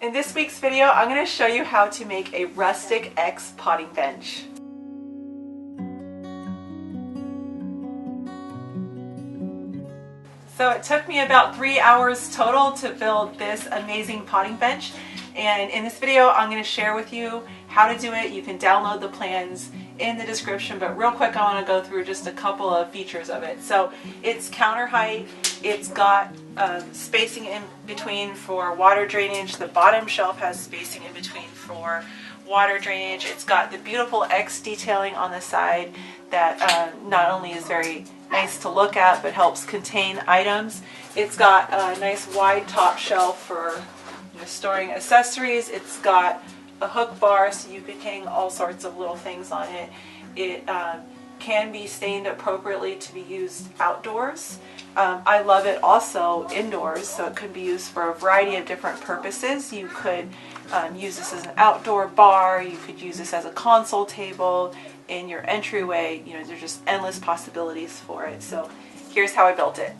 In this week's video, I'm going to show you how to make a rustic X potting bench. So it took me about 3 hours total to build this amazing potting bench. And in this video, I'm going to share with you how to do it. You can download the plans in the description, but real quick, I want to go through just a couple of features of it. So it's counter height. It's got spacing in between for water drainage. The bottom shelf has spacing in between for water drainage. It's got the beautiful X detailing on the side that not only is very nice to look at, but helps contain items. It's got a nice wide top shelf for storing accessories. It's got a hook bar so you can hang all sorts of little things on it. It can be stained appropriately to be used outdoors. I love it also indoors, so it could be used for a variety of different purposes. You could use this as an outdoor bar, you could use this as a console table in your entryway. There's just endless possibilities for it. So here's how I built it.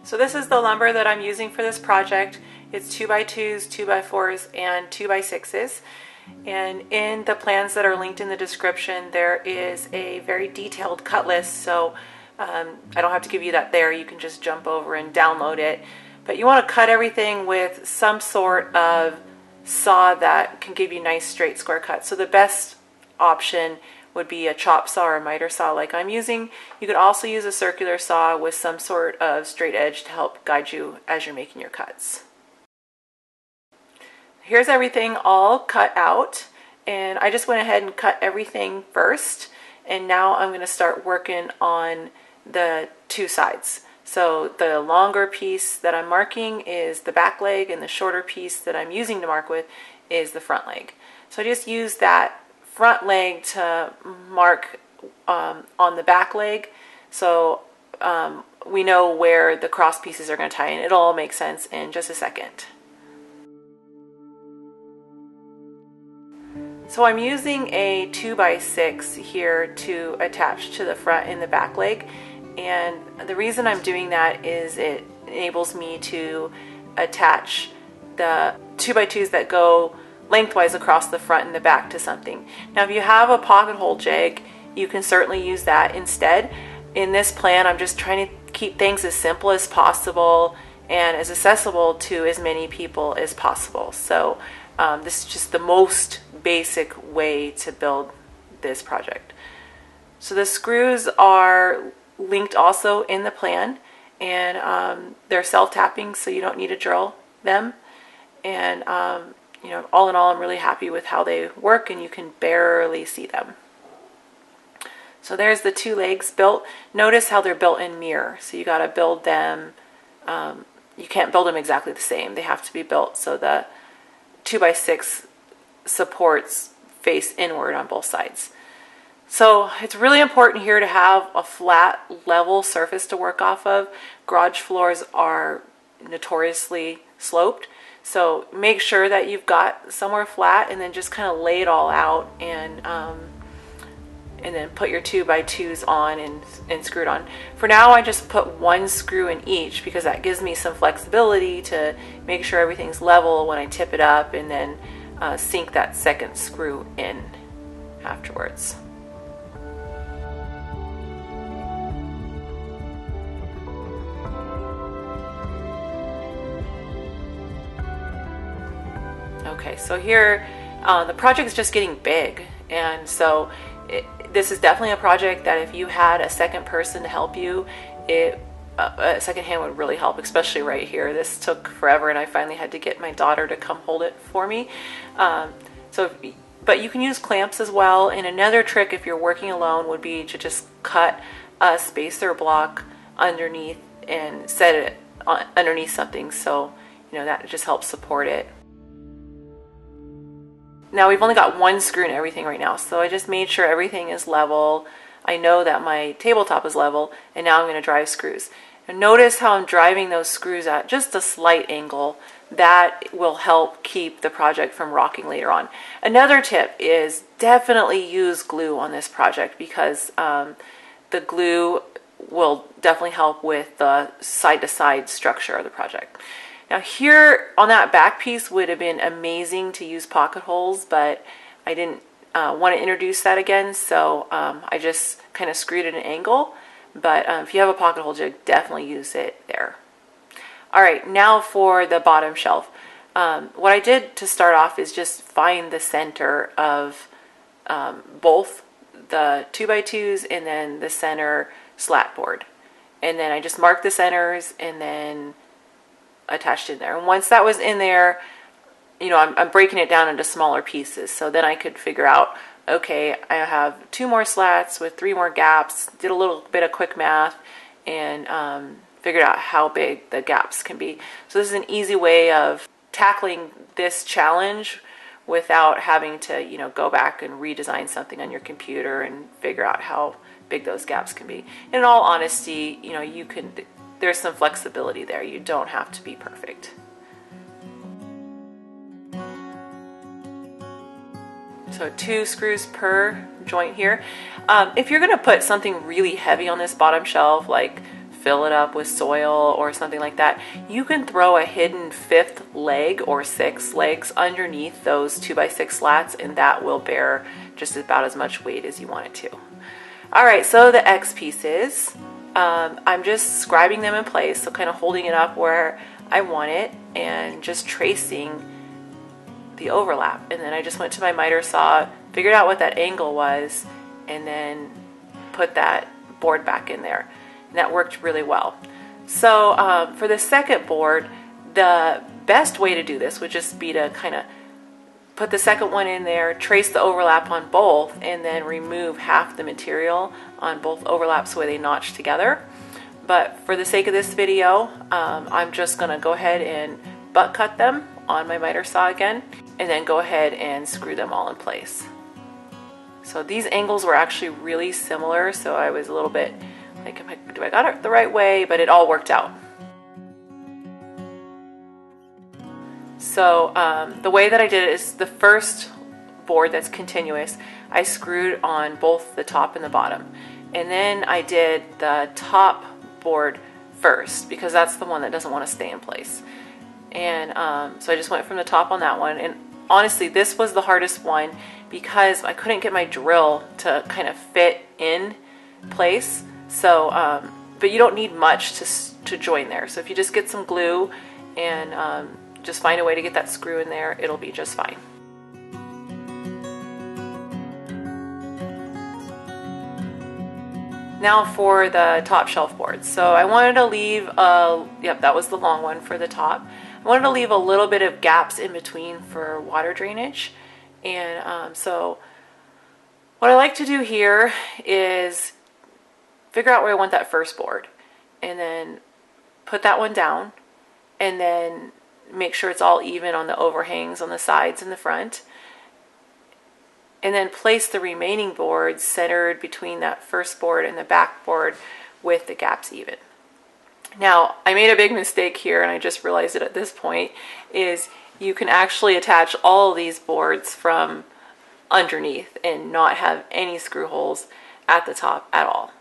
So this is the lumber that I'm using for this project. It's 2x2s, 2x4s, and 2x6s. And in the plans that are linked in the description, there is a very detailed cut list. So I don't have to give you that there. You can just jump over and download it. But you want to cut everything with some sort of saw that can give you nice straight square cuts. So the best option would be a chop saw or a miter saw like I'm using. You could also use a circular saw with some sort of straight edge to help guide you as you're making your cuts. Here's everything all cut out, and I just went ahead and cut everything first, and now I'm going to start working on the two sides. So the longer piece that I'm marking is the back leg, and the shorter piece that I'm using to mark with is the front leg. So I just use that front leg to mark on the back leg, so we know where the cross pieces are going to tie in. It'll all make sense in just a second. So I'm using a 2x6 here to attach to the front and the back leg, and the reason I'm doing that is it enables me to attach the 2x2s that go lengthwise across the front and the back to something. Now if you have a pocket hole jig, you can certainly use that instead. In this plan, I'm just trying to keep things as simple as possible and as accessible to as many people as possible. So this is just the most basic way to build this project. So the screws are linked also in the plan, and they're self-tapping, so you don't need to drill them. And all in all, I'm really happy with how they work, and you can barely see them. So there's the two legs built. Notice how they're built in mirror. So you got to build them. You can't build them exactly the same. They have to be built so the 2x6 supports face inward on both sides. So it's really important here to have a flat, level surface to work off of. Garage floors are notoriously sloped. So make sure that you've got somewhere flat, and then just kind of lay it all out, and then put your 2x2s on and screw it on. For now, I just put one screw in each because that gives me some flexibility to make sure everything's level when I tip it up, and then sink that second screw in afterwards. Okay, so here the project is just getting big, and so this is definitely a project that if you had a second person to help you, a second hand would really help, especially right here. This took forever, and I finally had to get my daughter to come hold it for me. But you can use clamps as well, and another trick if you're working alone would be to just cut a spacer block underneath and set it underneath something, so that just helps support it. Now we've only got one screw in everything right now, so I just made sure everything is level. I know that my tabletop is level, and now I'm going to drive screws. And notice how I'm driving those screws at just a slight angle. That will help keep the project from rocking later on. Another tip is definitely use glue on this project, because the glue will definitely help with the side-to-side structure of the project. Now here on that back piece would have been amazing to use pocket holes, but I didn't want to introduce that again, so I just kind of screwed at an angle. But if you have a pocket hole jig, definitely use it there. All right, now for the bottom shelf. What I did to start off is just find the center of both the 2x2s and then the center slat board. And then I just marked the centers and then attached in there. And once that was in there, you know, I'm breaking it down into smaller pieces. So then I could figure out, okay, I have 2 more slats with 3 more gaps, did a little bit of quick math, and figured out how big the gaps can be. So this is an easy way of tackling this challenge without having to, you know, go back and redesign something on your computer and figure out how big those gaps can be. In all honesty, you know, there's some flexibility there. You don't have to be perfect. So 2 screws per joint here. If you're going to put something really heavy on this bottom shelf, like fill it up with soil or something like that, you can throw a hidden 5th leg or 6 legs underneath those 2x6 slats, and that will bear just about as much weight as you want it to. All right, so the X pieces, I'm just scribing them in place, so kind of holding it up where I want it and just tracing the overlap. And then I just went to my miter saw, figured out what that angle was, and then put that board back in there. And that worked really well. So for the second board, the best way to do this would just be to kind of put the second one in there, trace the overlap on both, and then remove half the material on both overlaps so they notch together. But for the sake of this video, I'm just going to go ahead and butt cut them on my miter saw again, and then go ahead and screw them all in place. So these angles were actually really similar, so I was a little bit like, do I got it the right way? But it all worked out. So the way that I did it is the first board that's continuous, I screwed on both the top and the bottom. And then I did the top board first because that's the one that doesn't want to stay in place. And so I just went from the top on that one. And honestly, this was the hardest one because I couldn't get my drill to kind of fit in place. So, but you don't need much to join there. So if you just get some glue and just find a way to get that screw in there, it'll be just fine. Now for the top shelf boards. So I wanted to leave yep, that was the long one for the top. I wanted to leave a little bit of gaps in between for water drainage. And so what I like to do here is figure out where I want that first board and then put that one down and then make sure it's all even on the overhangs on the sides and the front, and then place the remaining boards centered between that first board and the back board with the gaps even. Now, I made a big mistake here, and I just realized it at this point, is you can actually attach all of these boards from underneath and not have any screw holes at the top at all.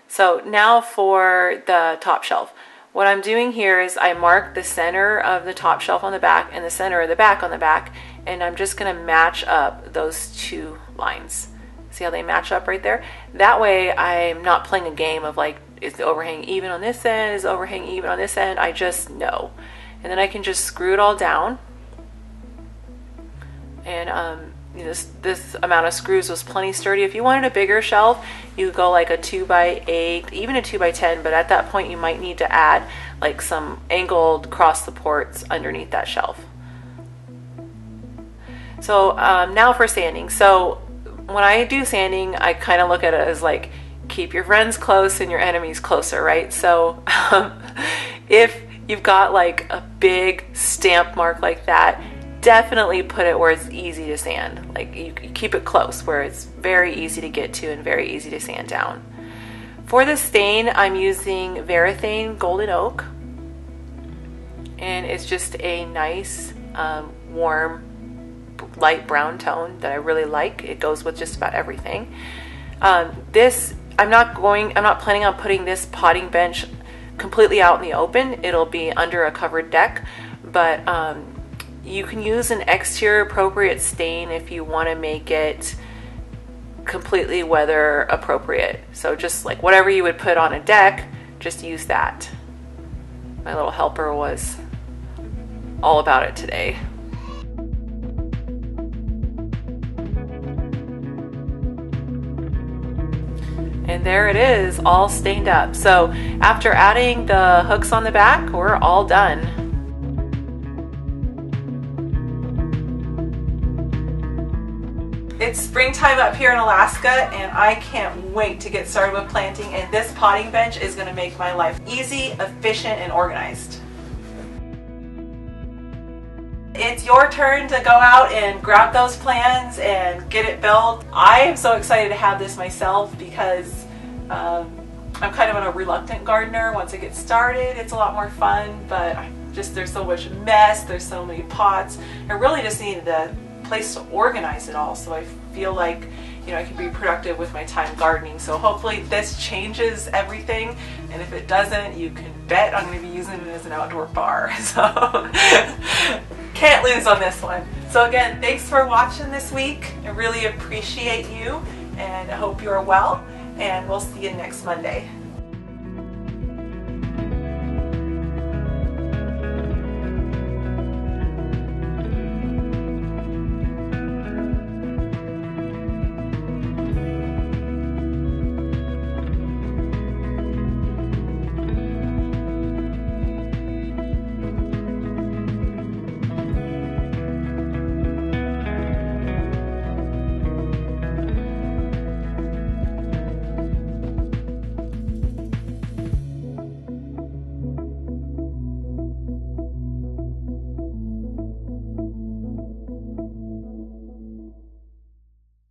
So now for the top shelf. What I'm doing here is I mark the center of the top shelf on the back and the center of the back on the back, and I'm just going to match up those 2 lines. See how they match up right there? That way I'm not playing a game of like, is the overhang even on this end? Is the overhang even on this end? I just know. And then I can just screw it all down. And this amount of screws was plenty sturdy. If you wanted a bigger shelf, you could go like a 2x8, even a 2x10, but at that point you might need to add like some angled cross supports underneath that shelf. So now for sanding. So when I do sanding, I kind of look at it as like, keep your friends close and your enemies closer, right? So if you've got like a big stamp mark like that, definitely put it where it's easy to sand. Like you keep it close where it's very easy to get to and very easy to sand down. For the stain, I'm using Varathane Golden Oak, and it's just a nice warm light brown tone that I really like. It goes with just about everything. I'm not planning on putting this potting bench completely out in the open, it'll be under a covered deck, but you can use an exterior appropriate stain if you want to make it completely weather appropriate. So just like whatever you would put on a deck, just use that. My little helper was all about it today. And there it is, all stained up. So after adding the hooks on the back, we're all done. It's springtime up here in Alaska, and I can't wait to get started with planting, and this potting bench is going to make my life easy, efficient, and organized. It's your turn to go out and grab those plans and get it built. I am so excited to have this myself because I'm kind of a reluctant gardener. Once I get started, it's a lot more fun, but there's so much mess, there's so many pots. I really just needed a place to organize it all, so I feel like, you know, I can be productive with my time gardening. So hopefully this changes everything, and if it doesn't, you can bet I'm going to be using it as an outdoor bar. So can't lose on this one. So again, thanks for watching this week. I really appreciate you, and I hope you are well, and we'll see you next Monday.